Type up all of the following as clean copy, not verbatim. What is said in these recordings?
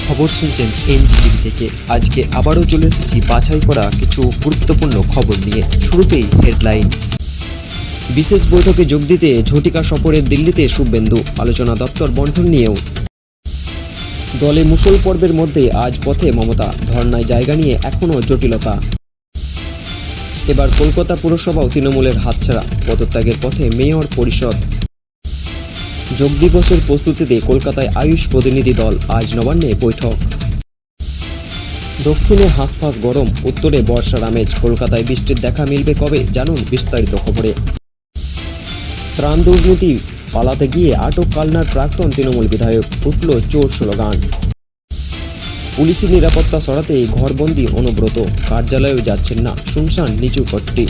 খবর শুনছেন এনজিটিভি থেকে। আজকে আবারও চলে এসেছি বাছাই করা কিছু গুরুত্বপূর্ণ খবর নিয়ে। শুরুতেই হেডলাইন। বিশেষ বৈঠকে যোগ দিতে ঝটিকা সফরে দিল্লিতে শুভেন্দু, আলোচনা দপ্তর বন্টন নিয়েও। দলে মুষল পর্বের মধ্যে আজ পথে মমতা, ধর্নায় জায়গা নিয়ে এখনও জটিলতা। এবার কলকাতা পুরসভাও তৃণমূলের হাতছাড়া, পদত্যাগের পথে মেয়র পরিষদ। যোগ দিবসের প্রস্তুতিতে কলকাতায় আয়ুষ প্রতিনিধি দল, আজ নবান্নে বৈঠক। দক্ষিণে হাঁসফাঁস গরম, উত্তরে বর্ষার আমেজ, কলকাতায় বৃষ্টির দেখা মিলবে কবে, জানুন বিস্তারিত খবরে। ত্রাণ দুর্নীতি পালাতে গিয়ে আটক কালনার প্রাক্তন তৃণমূল বিধায়ক, উঠল চোর স্লোগান। পুলিশি নিরাপত্তা সরাতে ঘরবন্দি অনুব্রত, কার্যালয়েও যাচ্ছেন না, শুনশান নিচু কট্টি।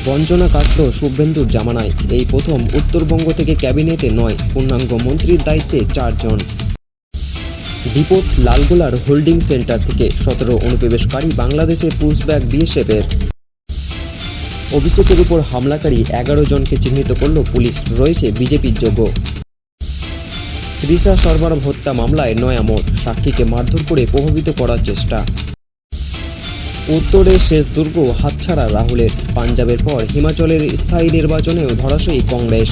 বঞ্চনা কাটল শুভেন্দুর জামানায়, এই প্রথম উত্তরবঙ্গ থেকে ক্যাবিনেটে নয়, পূর্ণাঙ্গ মন্ত্রীর দায়িত্বে 4 জন। রিপোর্ট লালগোলার হোল্ডিং সেন্টার থেকে 17 অনুপ্রবেশকারী বাংলাদেশের পুশব্যাক বিএসএফের। অভিষেকের উপর হামলাকারী 11 জনকে চিহ্নিত করল পুলিশ, রয়েছে বিজেপির যোগ্য। তৃষা সরবরাহ হত্যা মামলায় নয়া মোড়, সাক্ষীকে মারধর করে প্রভাবিত করার চেষ্টা। উত্তরের শেষ দুর্গ হাতছাড়া রাহুলের, পাঞ্জাবের পর হিমাচলের স্থায়ী নির্বাচনেও ধরাশয়ী কংগ্রেস।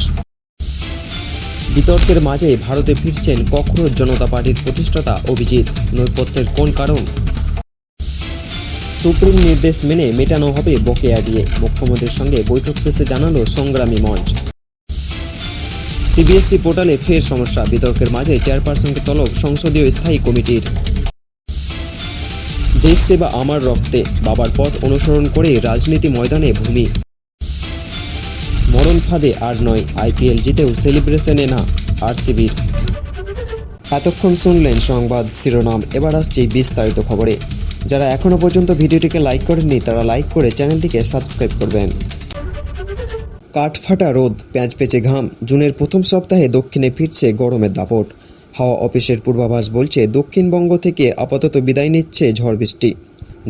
বিতর্কের মাঝে ভারতে ফিরছেন ককরোচ জনতা পার্টির প্রতিষ্ঠাতা অভিজিৎ, নৈপথ্যের কোন কারণ? সুপ্রিম নির্দেশ মেনে মেটানো হবে বকেয়া দিয়ে, মুখ্যমন্ত্রীর সঙ্গে বৈঠক শেষে জানালো সংগ্রামী মঞ্চ। সিবিএসই পোর্টালে ফের সমস্যা, বিতর্কের মাঝে চেয়ারপারসনকে তলব সংসদীয় স্থায়ী কমিটির। দেশ সেবা আমার রক্তে, বাবার পথ অনুসরণ করে রাজনীতি ময়দানে ভূমি। মরণ ফাঁদে আর নয়, আইপিএল জিতেও সেলিব্রেশনে না আরসিবির। এতক্ষণ শুনলেন সংবাদ শিরোনাম, এবার আসছি বিস্তারিত খবরে। যারা এখনও পর্যন্ত ভিডিওটিকে লাইক করেননি তারা লাইক করে চ্যানেলটিকে সাবস্ক্রাইব করবেন। কাঠফাটা রোদ, প্যাঁচপেঁচে ঘাম, জুনের প্রথম সপ্তাহে দক্ষিণে ফিরছে গরমের দাপট। হাওয়া অফিসের পূর্বাভাস বলছে দক্ষিণবঙ্গ থেকে আপাতত বিদায় নিচ্ছে ঝড় বৃষ্টি,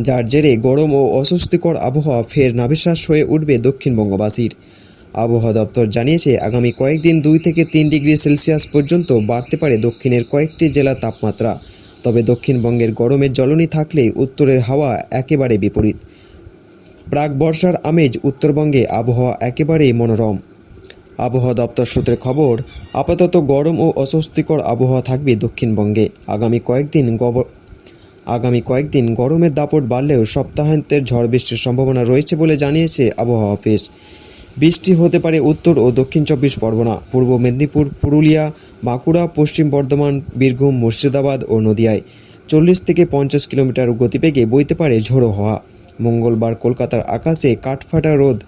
যার জেরে গরম ও অস্বস্তিকর আবহাওয়া ফের নাভিশ্বাস হয়ে উঠবে দক্ষিণবঙ্গবাসীর। আবহাওয়া দপ্তর জানিয়েছে আগামী কয়েকদিন 2 থেকে 3 ডিগ্রি সেলসিয়াস পর্যন্ত বাড়তে পারে দক্ষিণের কয়েকটি জেলার তাপমাত্রা। তবে দক্ষিণবঙ্গের গরমের জ্বলনি থাকলে উত্তরের হাওয়া একেবারে বিপরীত। প্রাক বর্ষার আমেজ উত্তরবঙ্গে, আবহাওয়া একেবারেই মনোরম। আবহাওয়া দপ্তর সূত্রে খবর, আপাতত গরম ও অস্বস্তিকর আবহাওয়া থাকবে দক্ষিণবঙ্গে। আগামী কয়েকদিন গরমের দাপট বাড়লেও সপ্তাহান্তের ঝড় বৃষ্টির সম্ভাবনা রয়েছে বলে জানিয়েছে আবহাওয়া অফিস। বৃষ্টি হতে পারে উত্তর ও দক্ষিণ 24 পরগনা, পূর্ব মেদিনীপুর, পুরুলিয়া, বাঁকুড়া, পশ্চিম বর্ধমান, বীরভূম, মুর্শিদাবাদ ও নদিয়ায় 40 থেকে 50 কিলোমিটার গতিবেগে বইতে পারে ঝোড়ো হাওয়া। মঙ্গলবার কলকাতার আকাশে কাঠফাটা রোদ।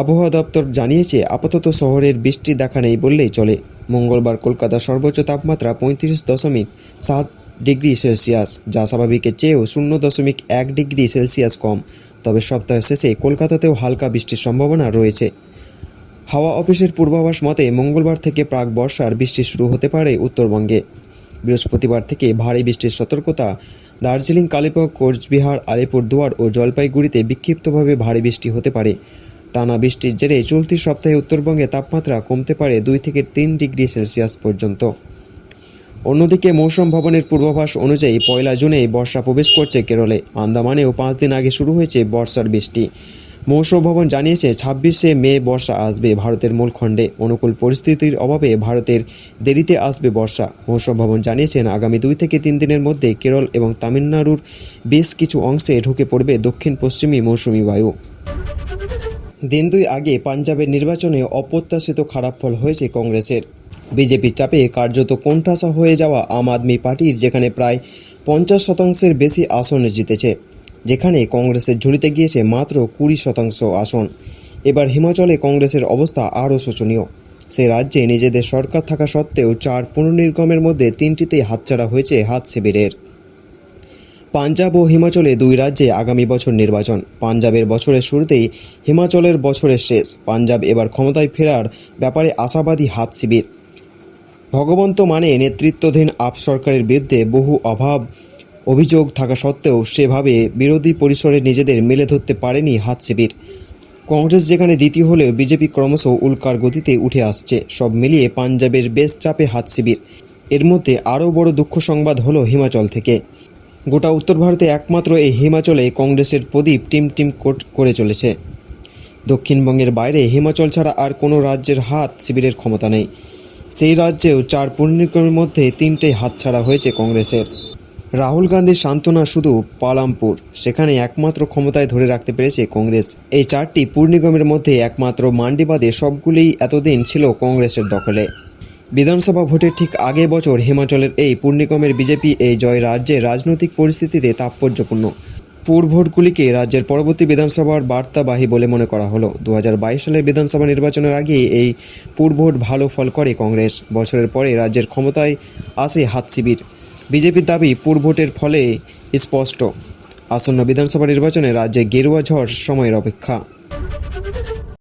আবহাওয়া দপ্তর জানিয়েছে আপাতত শহরের বৃষ্টি দেখা নেই বললেই চলে। মঙ্গলবার কলকাতার সর্বোচ্চ তাপমাত্রা 35.7 ডিগ্রি সেলসিয়াস, যা স্বাভাবিকের চেয়েও 0.1 ডিগ্রি সেলসিয়াস কম। তবে সপ্তাহ শেষে কলকাতাতেও হালকা বৃষ্টির সম্ভাবনা রয়েছে। হাওয়া অফিসের পূর্বাভাস মতে মঙ্গলবার থেকে প্রাক বর্ষার বৃষ্টি শুরু হতে পারে উত্তরবঙ্গে। বৃহস্পতিবার থেকে ভারী বৃষ্টির সতর্কতা। দার্জিলিং, কালিম্পং, কোচবিহার, আলিপুরদুয়ার ও জলপাইগুড়িতে বিক্ষিপ্তভাবে ভারী বৃষ্টি হতে পারে। টানা বৃষ্টির জেরে চলতি সপ্তাহে উত্তরবঙ্গে তাপমাত্রা কমতে পারে 2 থেকে 3 ডিগ্রি সেলসিয়াস পর্যন্ত। অন্যদিকে মৌসুম ভবনের পূর্বাভাস অনুযায়ী 1 জুনেই বর্ষা প্রবেশ করছে কেরলে। আন্দামানেও 5 দিন আগে শুরু হয়েছে বর্ষার বৃষ্টি। মৌসুম ভবন জানিয়েছে 26শে মে বর্ষা আসবে ভারতের মূল খণ্ডে। অনুকূল পরিস্থিতির অভাবে ভারতের দেরিতে আসবে বর্ষা। মৌসুম ভবন জানিয়েছেন আগামী 2 থেকে 3 দিনের মধ্যে কেরল এবং তামিলনাড়ুর বেশ কিছু অংশে ঢুকে পড়বে দক্ষিণ পশ্চিমী মৌসুমী বায়ু। দিন 2 আগে পাঞ্জাবের নির্বাচনে অপ্রত্যাশিত খারাপ ফল হয়েছে কংগ্রেসের। বিজেপির চাপে কার্যত কোণঠাসা হয়ে যাওয়া আম আদমি পার্টির যেখানে প্রায় 50% বেশি আসন জিতেছে, যেখানে কংগ্রেসের ঝুলিতে গিয়েছে মাত্র 20% আসন। এবার হিমাচলে কংগ্রেসের অবস্থা আরও শোচনীয়। সে রাজ্যে নিজেদের সরকার থাকা সত্ত্বেও 4 পুনর্নির্গমের মধ্যে 3টিতেই হাতছাড়া হয়েছে হাত শিবিরের। পাঞ্জাব ও হিমাচলে 2 রাজ্যে আগামী বছর নির্বাচন। পাঞ্জাবের বছরের শুরুতেই, হিমাচলের বছরের শেষ। পাঞ্জাব এবার ক্ষমতায় ফেরার ব্যাপারে আশাবাদী হাত শিবির। ভগবন্ত মানে নেতৃত্বাধীন আপ সরকারের বিরুদ্ধে বহু অভিযোগ থাকা সত্ত্বেও সেভাবে বিরোধী পরিসরে নিজেদের মেলে ধরতে পারেনি হাত শিবির। কংগ্রেস যেখানে দ্বিতীয় হলেও বিজেপি ক্রমশ উল্কার গতিতে উঠে আসছে। সব মিলিয়ে পাঞ্জাবের বেশ চাপে হাত শিবির। এর মধ্যে আরও বড় দুঃখ সংবাদ হলো হিমাচল থেকে। গোটা উত্তর ভারতে একমাত্র এই হিমাচলে কংগ্রেসের প্রদীপ টিম করে চলেছে। দক্ষিণবঙ্গের বাইরে হিমাচল ছাড়া আর কোনো রাজ্যের হাত শিবিরের ক্ষমতা নেই। সেই রাজ্যেও 4 পূর্ণিকমের মধ্যে 3টেই হাতছাড়া হয়েছে কংগ্রেসের। রাহুল গান্ধীর সান্ত্বনা শুধু পালামপুর, সেখানে একমাত্র ক্ষমতায় ধরে রাখতে পেরেছে কংগ্রেস। এই 4টি পূর্ণিগমের মধ্যে একমাত্র মান্ডি বাদে সবগুলিই এতদিন ছিল কংগ্রেসের দখলে। বিধানসভা ভোটের ঠিক আগের বছর হিমাচলের এই পূর্ণিগমের বিজেপি এই জয় রাজ্যের রাজনৈতিক পরিস্থিতিতে তাৎপর্যপূর্ণ। পুরভোটগুলিকে রাজ্যের পরবর্তী বিধানসভার বার্তাবাহী বলে মনে করা হলো। 2022 সালের বিধানসভা নির্বাচনের আগে এই পুরভোট ভালো ফল করে কংগ্রেস। বছরের পরে রাজ্যের ক্ষমতায় আসে হাত শিবির। বিজেপির দাবি পুরভোটের ফলে স্পষ্ট, আসন্ন বিধানসভা নির্বাচনে রাজ্যে গেরুয়া ঝড় সময়ের অপেক্ষা।